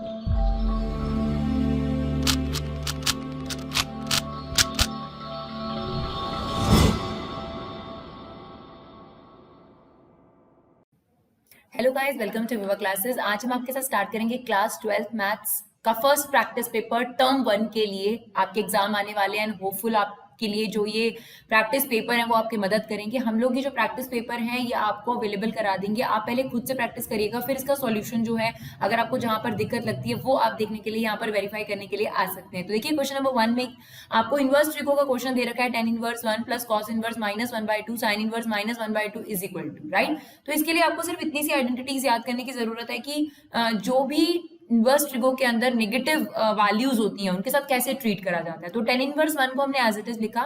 Hello guys, welcome to विवा classes. आज हम आपके साथ स्टार्ट करेंगे क्लास 12 मैथ्स का फर्स्ट प्रैक्टिस पेपर टर्म 1 के लिए। आपके एग्जाम आने वाले हैं एंड होपफुल आपके लिए जो ये प्रैक्टिस पेपर है वो आपकी मदद करेंगे। हम लोग ये जो प्रैक्टिस पेपर है ये आपको अवेलेबल करा देंगे। आप पहले खुद से प्रैक्टिस करिएगा, फिर इसका सॉल्यूशन जो है अगर आपको जहां पर दिक्कत लगती है वो आप देखने के लिए यहाँ पर वेरीफाई करने के लिए आ सकते हैं। तो देखिए क्वेश्चन नंबर 1 में आपको इनवर्स ट्रिको का क्वेश्चन दे रखा है, tan inverse 1 plus cos inverse minus 1/2 sin inverse minus 1/2 is equal to, right. तो इसके लिए आपको सिर्फ इतनी सी आइडेंटिटीज याद करने की जरूरत है कि जो भी इनवर्स ट्रिगो के अंदर नेगेटिव वैल्यूज होती हैं उनके साथ कैसे ट्रीट करा जाता है। तो tan इनवर्स 1 को हमने एज इट इज लिखा।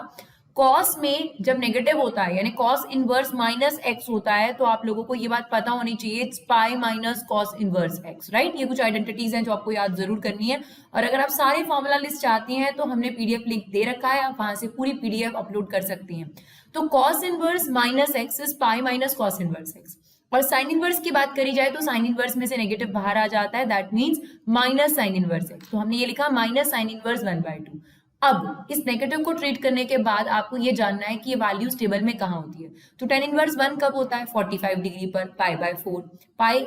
कॉस में जब नेगेटिव होता है यानी कॉस इनवर्स माइनस एक्स होता है तो आप लोगों को ये बात पता होनी चाहिए, it's pi minus cos inverse x, right. ये कुछ आइडेंटिटीज हैं जो आपको याद जरूर करनी है। और अगर आप सारे फॉर्मूला लिस्ट चाहती हैं तो हमने पीडीएफ लिंक दे रखा है, आप वहां से पूरी पीडीएफ अपलोड कर सकती हैं। तो cos inverse minus x is pi minus cos inverse x. और साइन इनवर्स की बात करी जाए तो साइन इनवर्स में से नेगेटिव बाहर आ जाता है, that means minus sine inverse x. तो हमने ये लिखा माइनस साइन इनवर्स 1/2। अब इस नेगेटिव को ट्रीट करने के बाद आपको ये जानना है कि ये वैल्यूज टेबल में कहाँ होती है। तो tan इनवर्स 1 कब होता है? 45 डिग्री पर, पाई/4। पाई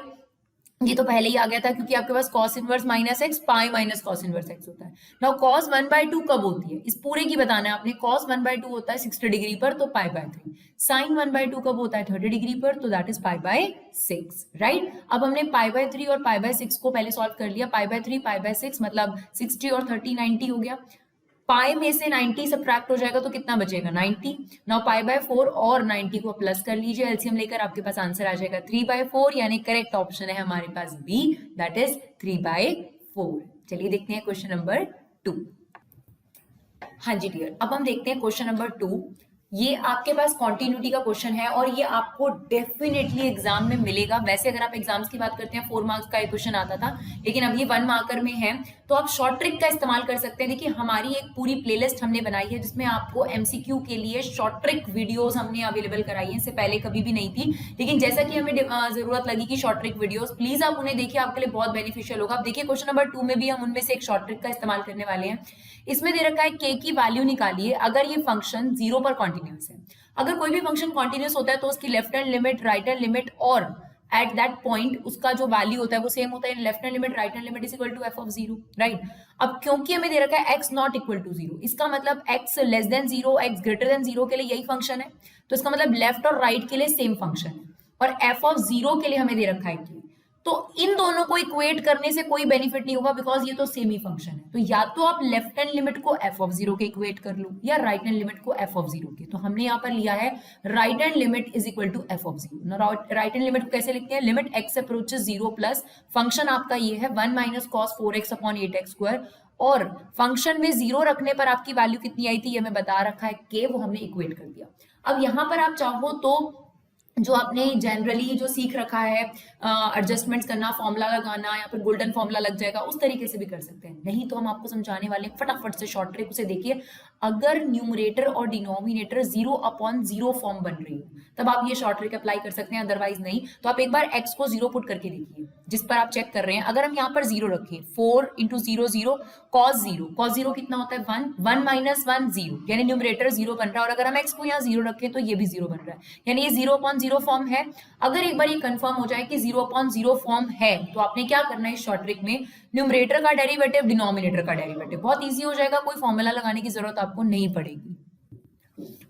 ये तो पहले ही आ गया था क्योंकि आपके पास cos inverse minus x pi minus cos inverse x होता है। नाउ cos 1/2 कब होती है? इस पूरे की बताना है आपने। cos 1/2 होता है 60 डिग्री पर, तो पाई/3। sin 1/2 कब होता है? 30 डिग्री पर, तो दैट इज पाई/6, राइट। अब हमने पाई/3 और पाई/6 को पहले सॉल्व कर लिया। पाई/3 पाई/6 मतलब 60 और 30 90 हो गया। पाई में से 90 सब्ट्रैक्ट हो जाएगा तो कितना बचेगा? 90। नाउ पाई/4 और 90 को प्लस कर लीजिए, एलसीएम लेकर आपके पास आंसर आ जाएगा 3/4, यानी करेक्ट ऑप्शन है हमारे पास बी, दैट इज 3/4। चलिए देखते हैं क्वेश्चन नंबर 2। हाँ जी डियर, अब हम देखते हैं क्वेश्चन नंबर 2। ये आपके पास कॉन्टिन्यूटी का क्वेश्चन है और ये आपको डेफिनेटली एग्जाम में मिलेगा। वैसे अगर आप एग्जाम्स की बात करते हैं 4 मार्क्स का एक क्वेश्चन आता था, लेकिन अब ये 1 मार्कर में है तो आप शॉर्ट ट्रिक का इस्तेमाल कर सकते हैं। देखिए हमारी एक पूरी प्लेलिस्ट हमने बनाई है जिसमें आपको एमसीक्यू के लिए शॉर्ट ट्रिक वीडियोस हमने अवेलेबल कराई है, इससे पहले कभी भी नहीं थी। लेकिन जैसा कि हमें जरूरत लगी कि शॉर्ट ट्रिक वीडियोस, प्लीज आप उन्हें देखिए, आपके लिए बहुत बेनिफिशियल होगा। आप देखिए क्वेश्चन नंबर 2 में भी हम उनमें से एक शॉर्ट ट्रिक का इस्तेमाल करने वाले हैं। इसमें दे रखा है k की वैल्यू निकालिए अगर ये फंक्शन 0 पर कॉन्टिन्यूस है। अगर कोई भी फंक्शन कॉन्टिन्यूस होता है तो उसकी left hand limit, right hand limit और एट दैट पॉइंट उसका जो वैल्यू होता है वो सेम होता है। Left hand limit, right hand limit is equal to f of 0, right. अब क्योंकि हमें दे रखा है x नॉट इक्वल टू 0, इसका मतलब x less than 0, x greater than 0 के लिए यही फंक्शन है, तो इसका मतलब लेफ्ट और राइट के लिए सेम फंक्शन है। और f ऑफ 0 के लिए हमें दे रखा है कि, तो इन दोनों को इक्वेट करने से कोई बेनिफिट नहीं होगा बिकॉज ये तो सेम ही फंक्शन है। तो या तो आप लेफ्ट हैंड लिमिट को f ऑफ 0 के इक्वेट कर लो या राइट हैंड लिमिट को f ऑफ 0 के। तो हमने यहाँ पर लिया है right hand limit is equal to f of 0। Right hand limit को कैसे लिखते हैं? Limit x approaches 0 plus function आपका ये है 1 minus cos 4x upon 8x square, और फंक्शन में 0 रखने पर आपकी वैल्यू कितनी आई थी ये हमें बता रखा है k, वो हमने इक्वेट कर दिया। अब यहाँ पर आप चाहो तो जो आपने जनरली जो सीख रखा है एडजस्टमेंट्स करना, फॉर्मूला लगाना, या फिर गोल्डन फॉर्मूला लग जाएगा, उस तरीके से भी कर सकते हैं। नहीं तो हम आपको समझाने वाले हैं फटाफट से शॉर्ट ट्रिक, उसे देखिए। अगर न्यूमरेटर और डिनोमिनेटर 0/0 फॉर्म बन रही हो तब आप ये शॉर्ट ट्रिक अप्लाई कर सकते हैं, अदरवाइज नहीं। तो आप एक बार x को 0 पुट करके देखिए जिस पर आप चेक कर रहे हैं। अगर हम यहाँ पर 0 रखें, 4 × 0 0 cos 0, cos 0 कितना होता है? 1, 1 माइनस 1 0, यानी न्यूमरेटर 0 बन रहा है। और अगर हम x को यहाँ 0 रखें तो ये भी 0 बन रहा है, यानी ये 0/0 फॉर्म है। अगर एक बार ये कंफर्म हो जाए कि 0/0 फॉर्म है तो आपने क्या करना है इस शॉर्ट ट्रिक में? न्यूमरेटर का डेरिवेटिव, डिनोमिनेटर का डेरिवेटिव, बहुत इजी हो जाएगा, कोई फॉर्मूला लगाने की जरूरत आपको नहीं पड़ेगी।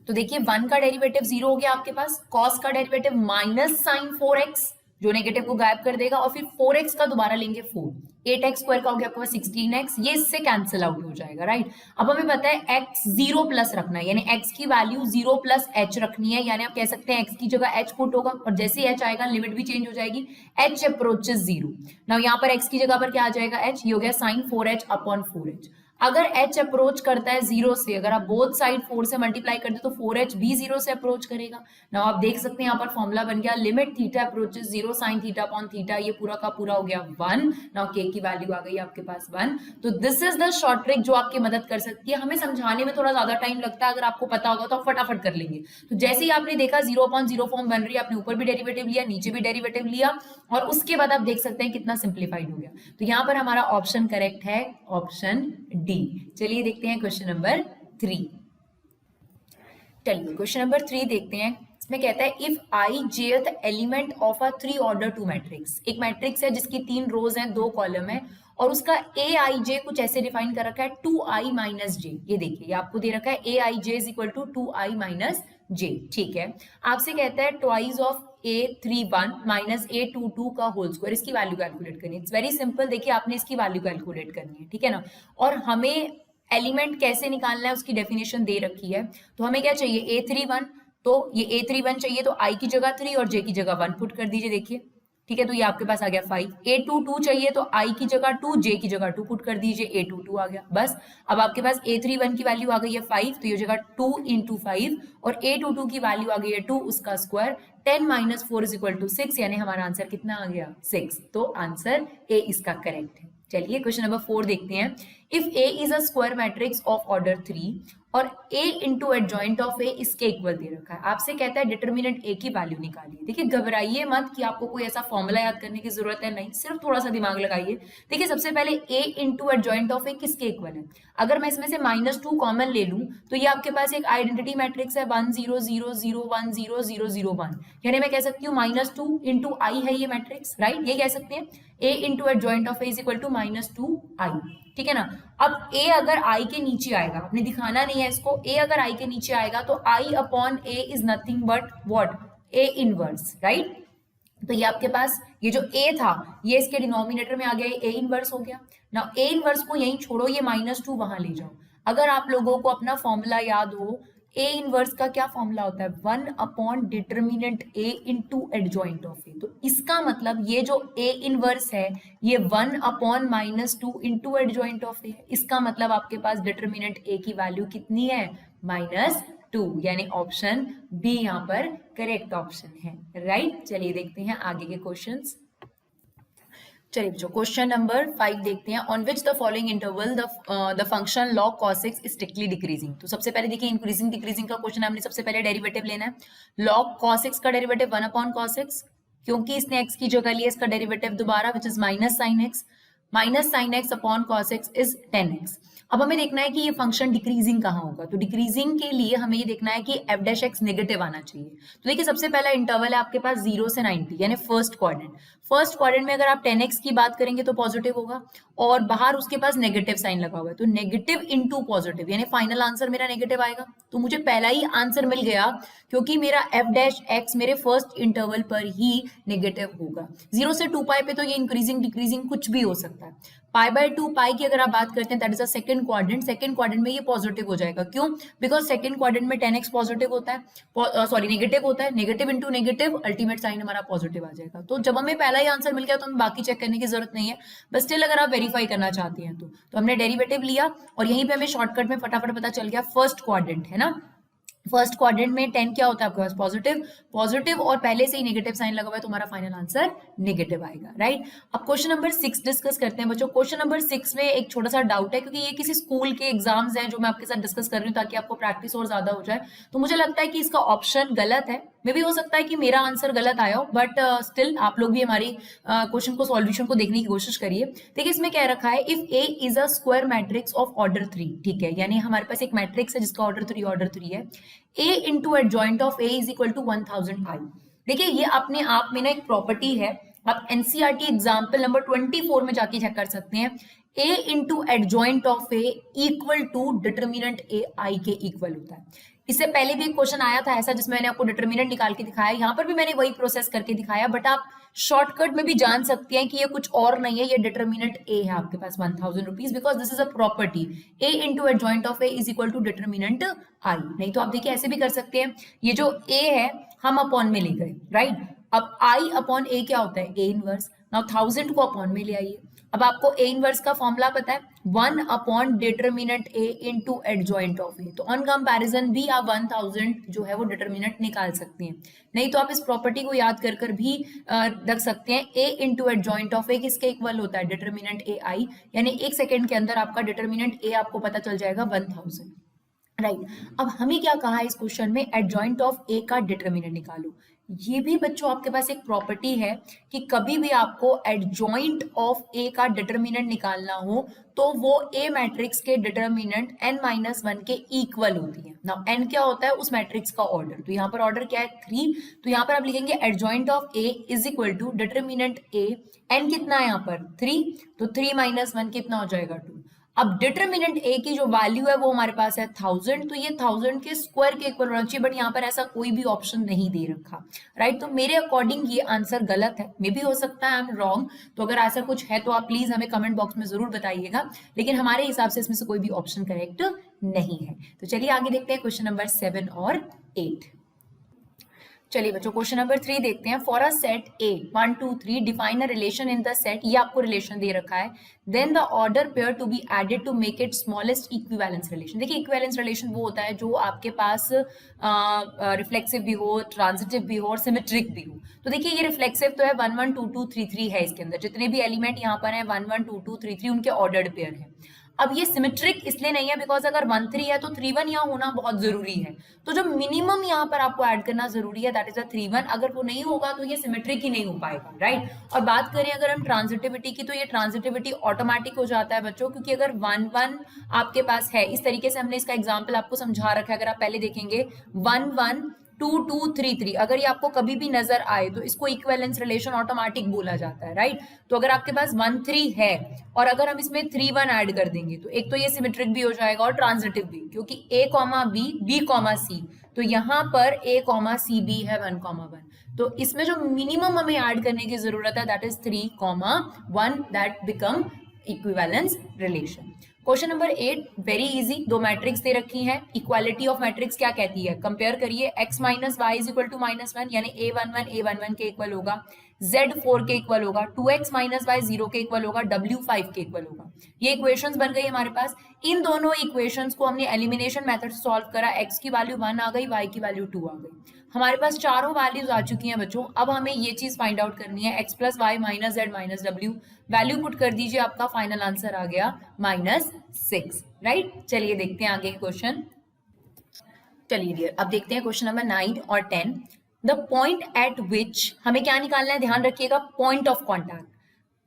तो देखिए 1 का डेरिवेटिव 0 हो गया आपके पास, cos का डेरिवेटिव माइनस साइन 4x जो नेगेटिव को गायब कर देगा, और फिर 4x का दोबारा लेंगे 4, 8x स्क्वायर का हो गया आपके पास 16x, ये इससे कैंसिल आउट हो जाएगा, राइट। अब हमें पता है x 0 प्लस रखना है, यानी x की वैल्यू 0 प्लस h रखनी है, यानी आप कह सकते हैं x की जगह h पुट होगा, और जैसे ही h आएगा लिमिट भी चेंज हो जाएगी, h अप्रोचेस 0। नाउ यहाँ पर x की जगह पर क्या आ जाएगा? h, ये हो गया साइन 4h अपॉन 4h। अगर h अप्रोच करता है 0 से, अगर आप बोथ साइड 4 से मल्टीप्लाई करते तो 4h भी 0 से अप्रोच करेगा। नाउ आप देख सकते हैं यहाँ पर फॉर्मूला बन गया, limit theta approaches 0 sine theta upon theta, ये पूरा का पूरा हो गया 1। नाउ k की वैल्यू आ गई आपके पास 1। तो this is the short trick जो आपकी मदद कर सकती है। हमें समझाने में थोड़ा ज्यादा टाइम लगता है, अगर आपको पता होगा तो आप फटाफट कर लेंगे। तो जैसे ही आपने देखा 0/0 फॉर्म बन रही है, आपने ऊपर भी डेरिवेटिव लिया, नीचे भी डेरिवेटिव लिया, और उसके बाद आप देख सकते हैं कितना सिंप्लीफाइड हो गया। तो यहाँ पर हमारा ऑप्शन करेक्ट है, ऑप्शन डी। चलिए देखते हैं क्वेश्चन नंबर 3। चलिए क्वेश्चन नंबर 3 देखते हैं। इसमें कहता है इफ आई जेथ element of a 3 order 2 matrix. एक मैट्रिक्स है जिसकी 3 रोज हैं, 2 कॉलम है, और उसका ए आई जे कुछ ऐसे डिफाइन कर रखा है 2i माइनस जे। ये देखिए, ये आपको दे रखा है A I J is equal to 2i minus J. ठीक है, आपसे कहता है twice of A31 minus A22 का होल स्क्वायर, इसकी वैल्यू कैलकुलेट करनी है। इट्स वेरी सिंपल, देखिए आपने इसकी वैल्यू कैलकुलेट करनी है, ठीक है ना। और हमें एलिमेंट कैसे निकालना है उसकी डेफिनेशन दे रखी है। तो हमें क्या चाहिए, A31, तो ये A31 चाहिए, तो I की जगह 3 और J की जगह 1 पुट कर दीजिए, देखिए ठीक है, तो ये आपके पास आ गया 5। A22 चाहिए तो I की जगह 2, J की जगह 2 पुट कर दीजिए, A22 आ गया। बस अब आपके पास A31 की वैल्यू आ गई है 5, तो ये जगह 2 इंटू 5, और A22 की वैल्यू आ गई है 2, उसका square. 10 minus 4 is equal to 6, यानी हमारा आंसर कितना आ गया, 6। तो आंसर ए इसका करेक्ट है। चलिए क्वेश्चन नंबर 4 देखते हैं। If A is a square matrix of order 3 और a इंटू एडजॉइंट ऑफ ए इसके इक्वल दे रखा है, आपसे कहता है डिटर्मिनेंट a की वैल्यू निकालिए। देखिए घबराइए मत कि आपको कोई ऐसा फॉर्मूला याद करने की जरूरत है, नहीं, सिर्फ थोड़ा सा दिमाग लगाइए। देखिए सबसे पहले a इंटू एडजॉइंट ऑफ ए किसके इक्वल है। अगर मैं इसमें से -2 कॉमन ले लूं तो ये आपके पास एक आइडेंटिटी मैट्रिक्स है 1 0 0 0 1 0 0 0 1, यानी मैं कह सकती हूँ -2 इंटू आई है ये मैट्रिक्स, राइट, ये कह सकते हैं a into adjoint of A is equal to -2i, ठीक है ना। अब a अगर i के नीचे आएगा, आपने दिखाना नहीं है इसको, a अगर i के नीचे आएगा तो i upon a is nothing but what, a inverse, right. तो ये आपके पास ये जो a था ये इसके डिनोमिनेटर में आ गया, ये a इनवर्स हो गया ना। a इनवर्स को यहीं छोड़ो, ये -2 वहां ले जाओ। अगर आप लोगों को अपना फॉर्मूला याद हो, a इनवर्स का क्या फॉर्मूला होता है, 1 upon determinant a into adjoint of a। तो इसका मतलब ये जो a इनवर्स है ये 1 upon -2 into adjoint of a है। इसका मतलब आपके पास डिटर्मिनेंट a की वैल्यू कितनी है, -2, यानी ऑप्शन बी यहाँ पर करेक्ट ऑप्शन है, राइट। चलिए देखते हैं आगे के क्वेश्चंस। चलिए जो क्वेश्चन नंबर 5 देखते हैं। On which the following interval the function log cos x is strictly decreasing। तो सबसे पहले देखिए इंक्रीजिंग डिक्रीजिंग का क्वेश्चन, हमने सबसे पहले डेरिवेटिव लेना है। log cos x का डेरिवेटिव 1 अपॉन cos x, क्योंकि इसने x की जगह लिया, इसका डेरिवेटिव दोबारा which is minus sine x upon cos x is 10x। अब हमें देखना है कि ये फंक्शन डिक्रीजिंग कहाँ होगा, तो डिक्रीजिंग के लिए हमें ये देखना है कि f डैश x नेगेटिव आना चाहिए। तो देखिए सबसे पहला इंटरवल है आपके पास 0 से 90, यानी फर्स्ट क्वाड्रेंट। फर्स्ट क्वाड्रेंट में अगर आप 10x की बात करेंगे तो पॉजिटिव होगा, और बाहर उसके पास नेगेटिव साइन लगा हुआ है, तो नेगेटिव इंटू पॉजिटिव, यानी फाइनल आंसर मेरा नेगेटिव आएगा। तो मुझे पहला ही आंसर मिल गया, क्योंकि मेरा f डैश x मेरे फर्स्ट इंटरवल पर ही नेगेटिव होगा। 0 से 2π पे तो ये इंक्रीजिंग डिक्रीजिंग कुछ भी हो सकता है। π/2 पाई की अगर आप बात करते हैं, that is a second quadrant. Second quadrant में ये पॉजिटिव हो जाएगा, क्यों, बिकॉज सेकंड क्वाड्रेंट में 10x पॉजिटिव होता है, सॉरी नेगेटिव होता है, negative into negative ultimate sign हमारा पॉजिटिव आ जाएगा। तो जब हमें पहला ही आंसर मिल गया तो हमें बाकी चेक करने की जरूरत नहीं है, बस स्टिल अगर आप वेरीफाई करना चाहते हैं तो हमने डेरिवेटिव लिया और यहीं पे हमें शॉर्टकट में फटाफट पता चल गया फर्स्ट क्वाड्रेंट है ना। फर्स्ट क्वाड्रेंट में 10 क्या होता है आपके पास, पॉजिटिव और पहले से ही नेगेटिव साइन लगा हुआ है, तो हमारा फाइनल आंसर नेगेटिव आएगा, राइट। अब क्वेश्चन नंबर 6 डिस्कस करते हैं बच्चों। क्वेश्चन नंबर 6 में एक छोटा सा डाउट है, क्योंकि ये किसी स्कूल के एग्जाम्स हैं जो मैं आपके साथ डिस्कस कर रही हूँ ताकि आपको प्रैक्टिस और ज्यादा हो जाए। तो मुझे लगता है कि इसका ऑप्शन गलत है, मे भी हो सकता है कि मेरा आंसर गलत आया हो, बट स्टिल आप लोग भी हमारी क्वेश्चन को सॉल्यूशन को देखने की कोशिश करिए। देखिए इसमें क्या रखा है, if A is a square matrix of order 3, ठीक है, यानी हमारे पास एक मैट्रिक्स है जिसका ऑर्डर 3 है। a into adjoint of a is equal to 1000i। देखिए ये अपने आप में ना एक प्रॉपर्टी है, आप एनसीईआरटी एग्जाम्पल नंबर 24 में जाके चेक कर सकते हैं। a into adjoint of a equal to determinant a i के इक्वल होता है। इससे पहले भी एक क्वेश्चन आया था ऐसा जिसमें मैंने आपको डिटर्मिनेंट निकाल के दिखाया, यहाँ पर भी मैंने वही प्रोसेस करके दिखाया, बट आप शॉर्टकट में भी जान सकते हैं कि ये कुछ और नहीं है, ये डिटर्मिनेंट a है आपके पास 1000 rupees, because this is a property a into adjoint of a is equal to determinant i। नहीं तो आप देखिए ऐसे भी कर सकते हैं, ये जो a है हम अपॉन में ले गए, राइट। अब i अपॉन a क्या होता है, a इनवर्स। नाउ 1000 को अपॉन में ले आइए। अब आपको a इनवर्स का फॉर्मूला पता है, 1 upon determinant A into adjoint of A. तो ऑन कंपैरिजन भी आप 1000 जो है वो डिटर्मिनेंट निकाल सकते हैं। नहीं तो आप इस प्रॉपर्टी को याद कर कर भी रख सकते हैं, ए इनटू एडजॉइंट ऑफ ए किसके इक्वल होता है, डिटर्मिनेंट ए आई, यानी 1 सेकेंड के अंदर आपका डिटर्मिनेंट ए आपको पता चल जाएगा 1000, राइट। अब हमें क्या कहा है इस क्वेश्चन में, एडजॉइंट ऑफ ए का डिटर्मिनेंट निकालो। ये भी बच्चों आपके पास एक प्रॉपर्टी है कि कभी भी आपको एडजॉइंट ऑफ ए का डिटर्मिनेंट निकालना हो तो वो ए मैट्रिक्स के डिटर्मिनेंट n-1 के इक्वल होती है। नाउ n क्या होता है, उस मैट्रिक्स का ऑर्डर, तो यहाँ पर ऑर्डर क्या है 3, तो यहाँ पर आप लिखेंगे adjoint of A is equal to determinant A, n कितना है यहाँ पर 3, तो 3-1 कितना हो जाएगा 2। अब डिटर्मिनेंट ए की जो वैल्यू है वो हमारे पास है 1000, तो ये 1000 के स्क्वायर के इक्वल होना चाहिए, बट यहाँ पर ऐसा कोई भी ऑप्शन नहीं दे रखा, राइट। तो मेरे अकॉर्डिंग ये आंसर गलत है, मे भी हो सकता है आई एम रॉन्ग, तो अगर ऐसा कुछ है तो आप प्लीज हमें कमेंट बॉक्स में जरूर बताइएगा, लेकिन हमारे हिसाब से इसमें से कोई भी ऑप्शन करेक्ट नहीं है। तो चलिए आगे देखते हैं क्वेश्चन नंबर 7 और 8। चलिए बच्चों क्वेश्चन नंबर 3 देखते हैं। For a set A 1 2 3 define a relation in the set, ये आपको रिलेशन दे रखा है, then the order pair to be added to make it smallest equivalence relation. देखिए इक्विवेलेंस रिलेशन वो होता है जो आपके पास रिफ्लेक्सिव भी हो, ट्रांजिटिव भी हो और सिमेट्रिक भी हो। तो देखिए ये रिफ्लेक्सिव तो है 1 1 2 2 3 3 है, इसके अंदर जितने भी एलिमेंट यहाँ पर हैं 1 1 2 2 3 3 उनके ऑर्डर्ड पेयर है। अब ये सिमेट्रिक इसलिए नहीं है बिकॉज अगर 1 3 है तो 3 1 यहाँ होना बहुत जरूरी है, तो जो मिनिमम यहाँ पर आपको ऐड करना जरूरी है दैट इज अ 3 1, अगर वो नहीं होगा तो ये सिमेट्रिक ही नहीं हो पाएगा, राइट। और बात करें अगर हम ट्रांजिटिविटी की, तो ये ट्रांजिटिविटी ऑटोमेटिक हो जाता है बच्चों, क्योंकि अगर 1 1 आपके पास है, इस तरीके से हमने इसका एग्जाम्पल आपको समझा रखा है, अगर आप पहले देखेंगे 1 1 2 2 3 3, अगर ये आपको कभी भी नजर आए तो इसको इक्विवेलेंस रिलेशन ऑटोमेटिक बोला जाता है, राइट। तो अगर आपके पास 1 3 है और अगर हम इसमें 3 1 ऐड कर देंगे तो एक तो ये सिमेट्रिक भी हो जाएगा और ट्रांजिटिव भी, क्योंकि a comma b b comma c, तो यहाँ पर a कॉमा c b है 1 कॉमा 1, तो इसमें जो मिनिमम हमें ऐड करने की जरूरत है that is 3 comma 1, that become equivalence relation. Question number 8 very easy, दो मैट्रिक्स दे रखी हैं, इक्वालिटी ऑफ मैट्रिक्स क्या कहती है, कंपेयर करिए, x minus y is equal to -1 यानी a11 के इक्वल होगा, z 4 के इक्वल होगा, 2x माइनस वाई 0 के इक्वल होगा, w 5 के इक्वल होगा। ये इक्वेशंस बन गई हमारे पास। इन दोनों इक्वेशंस को हमने एलिमिनेशन मेथड से सॉल्व करा, x की वैल्यू 1 आ गई, y की वैल्यू 2 आ गई, हमारे पास चारों वैल्यूज आ चुकी हैं बच्चों। अब हमें ये चीज फाइंड आउट करनी है, x plus y minus z minus डब्ल्यू, वैल्यू पुट कर दीजिए, आपका फाइनल आंसर आ गया -6, राइट। चलिए देखते हैं आगे क्वेश्चन। चलिए डियर अब देखते हैं क्वेश्चन नंबर 9 और 10। द पॉइंट एट विच, हमें क्या निकालना है, ध्यान रखिएगा, point of contact,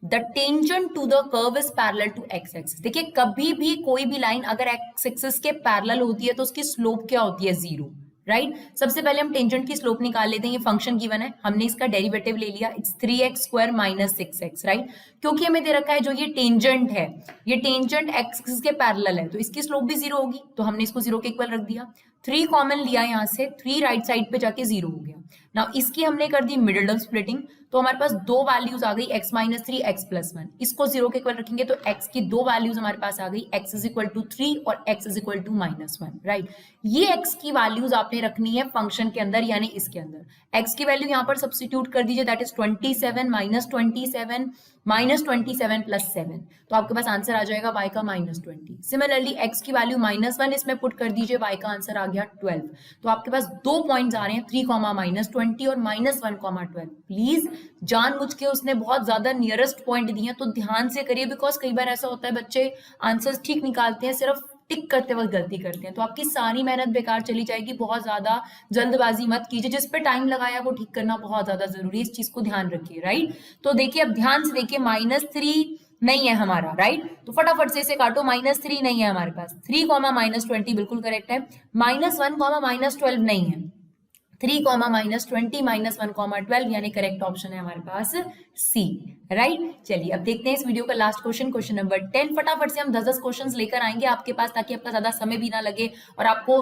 the tangent to the curve is parallel to x axis. देखिए कभी भी कोई भी लाइन अगर एक्स एक्सिस के पैरेलल होती है तो उसकी स्लोप क्या होती है, 0, राइट। सबसे पहले हम टेंजेंट की स्लोप निकाल लेते हैं, ये फंक्शन गिवन है, हमने इसका डेरिवेटिव ले लिया, it's 3x square minus 6x, right. क्योंकि हमें दे रखा है जो ये टेंजेंट है, ये टेंजेंट एक्स एक्सिस के पैरेलल है, तो इसकी स्लोप भी 0 होगी, तो हमने इसको 0 के इक्वल रख दिया। 3 कॉमन लिया यहाँ से, 3 राइट साइड पे जाके 0 हो गया। नाउ इसकी हमने कर दी मिडिल टर्म स्प्लिटिंग, तो हमारे पास दो वैल्यूज आ गई, x माइनस 3 x प्लस 1, इसको 0 के इक्वल रखेंगे तो x की दो वैल्यूज हमारे पास आ गई, x इज इक्वल टू 3 और x is equal to -1, right. ये x की वैल्यूज आपने रखनी है फंक्शन के अंदर, यानी इसके अंदर x की वैल्यू यहाँ पर सब्स्टिट्यूट कर दीजिए, that is 27 minus 27 minus 27 plus 7, तो आपके पास आंसर आ जाएगा y का -20। सिमिलरली x की वैल्यू -1 इसमें पुट कर दीजिए, y का आंसर आ गया 12। तो आपके पास दो पॉइंट्स आ रहे हैं, 3 -20 और -1 12। प्लीज जानबूझ के उसने बहुत ज्यादा नियरेस्ट पॉइंट दिए हैं, तो ध्यान से करिए, बिकॉज कई बार ऐसा होता है बच्चे आंसर्स ठीक निकालते हैं, सिर्फ टिक करते वक्त गलती करते हैं, तो आपकी सारी मेहनत बेकार चली जाएगी। बहुत ज्यादा जल्दबाजी मत कीजिए, जिस पे टाइम लगाया वो ठीक करना बहुत ज्यादा जरूरी है, इस चीज को ध्यान रखिए, राइट। तो देखिए अब ध्यान से देखिए, -3 नहीं है हमारा, राइट, तो फटाफट से इसे काटो, -3 नहीं है हमारे पास, 3 -20 बिल्कुल करेक्ट है, -1 -12 नहीं है, 3 -20 -1 12 यानी करेक्ट ऑप्शन है हमारे पास सी, राइट। चलिए अब देखते हैं इस वीडियो का लास्ट क्वेश्चन, क्वेश्चन नंबर 10। फटाफट से हम 10 क्वेश्चंस लेकर आएंगे आपके पास, ताकि आपका ज्यादा समय भी ना लगे और आपको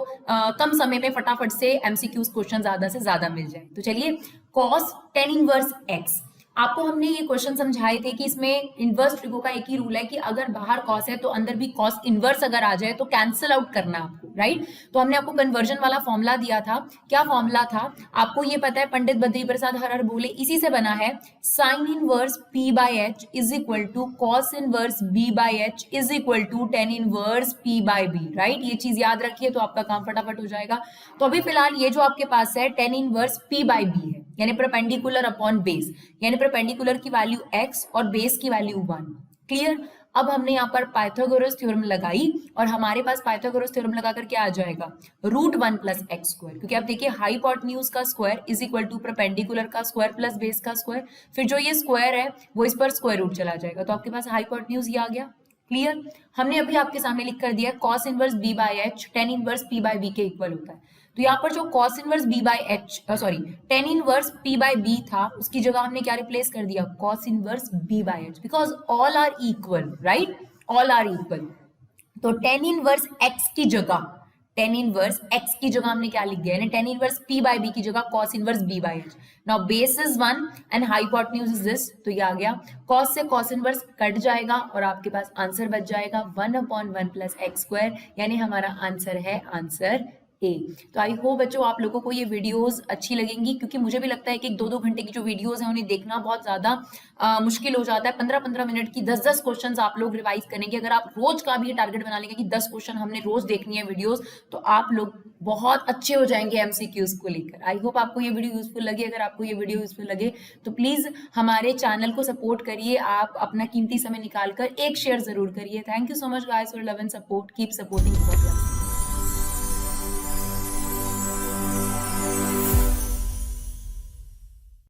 कम समय में फटाफट से एमसीक्यूज क्वेश्चन ज्यादा से ज्यादा मिल जाए। तो चलिए, cos tan इनवर्स x, आपको हमने ये क्वेश्चन समझाए थे कि इसमें इनवर्स ट्रिगो का एक ही रूल है कि अगर बाहर कॉस है तो अंदर भी कॉस इनवर्स अगर आ जाए तो कैंसिल आउट करना आपको, राइट। तो हमने आपको कन्वर्जन वाला फॉर्मूला दिया था। क्या फॉर्मूला था आपको ये पता है, पंडित बद्री प्रसाद हर हर बोले, इसी से बना है sine inverse p by H is equal to cos inverse b by H is equal to tan inverse p by b, right. ये चीज याद रखिए तो आपका काम फटाफट हो जाएगा। तो अभी फिलहाल ये जो आपके पास है ten inverse p by b है, यानी परपेंडिकुलर अपॉन बेस, यानी परपेंडिकुलर की वैल्यू x और बेस की वैल्यू 1। क्लियर। अब हमने यहाँ पर पाइथागोरस थ्योरम लगाई और हमारे पास पाइथागोरस थ्योरम लगाकर क्या आ जाएगा, रूट 1 प्लस एक्स स्क्वायर, क्योंकि आप देखिए हाइपोटेन्यूज का square is equal to perpendicular का स्क्वायर प्लस बेस का स्क्वायर, फिर जो ये स्क्वायर है वो इस पर स्क्वायर रूट चला जाएगा, तो आपके पास हाइपोटेन्यूज ये आ गया। क्लियर। हमने अभी आपके सामने लिख कर दिया cos inverse b by H ten inverse p by b के इक्वल होता है। तो यहाँ पर जो cos inverse b by H sorry ten inverse p by b था, उसकी जगह हमने क्या रिप्लेस कर दिया, cos inverse b by H, because all are equal, right, all are equal. तो टेन इनवर्स x की जगह, टेन इनवर्स x की जगह हमने क्या लिख दिया, यानी ten inverse p by b की जगह cos inverse b by H. Now base is 1 and hypotenuse is this, तो ये आ गया cos से cos इनवर्स कट जाएगा और आपके पास आंसर बच जाएगा 1/1 प्लस एक्स स्क्वायर, यानी हमारा आंसर है आंसर ए। तो आई होप बच्चों आप लोगों को ये वीडियोस अच्छी लगेंगी, क्योंकि मुझे भी लगता है कि 2-2 घंटे की जो वीडियोस हैं उन्हें देखना बहुत ज्यादा मुश्किल हो जाता है। 15-15 मिनट की 10-10 क्वेश्चंस आप लोग रिवाइज करेंगे। अगर आप रोज का भी टारगेट बना लेंगे कि 10 क्वेश्चन हमने रोज देखनी है वीडियोस, तो आप लोग बहुत अच्छे हो जाएंगे एमसीक्यूज को लेकर। आई होप आपको ये वीडियो यूजफुल लगे। अगर आपको ये वीडियो यूजफुल लगे तो प्लीज हमारे चैनल को सपोर्ट करिए, आप अपना कीमती समय निकाल कर एक शेयर जरूर करिए। Thank you so much guys for love and support, keep supporting.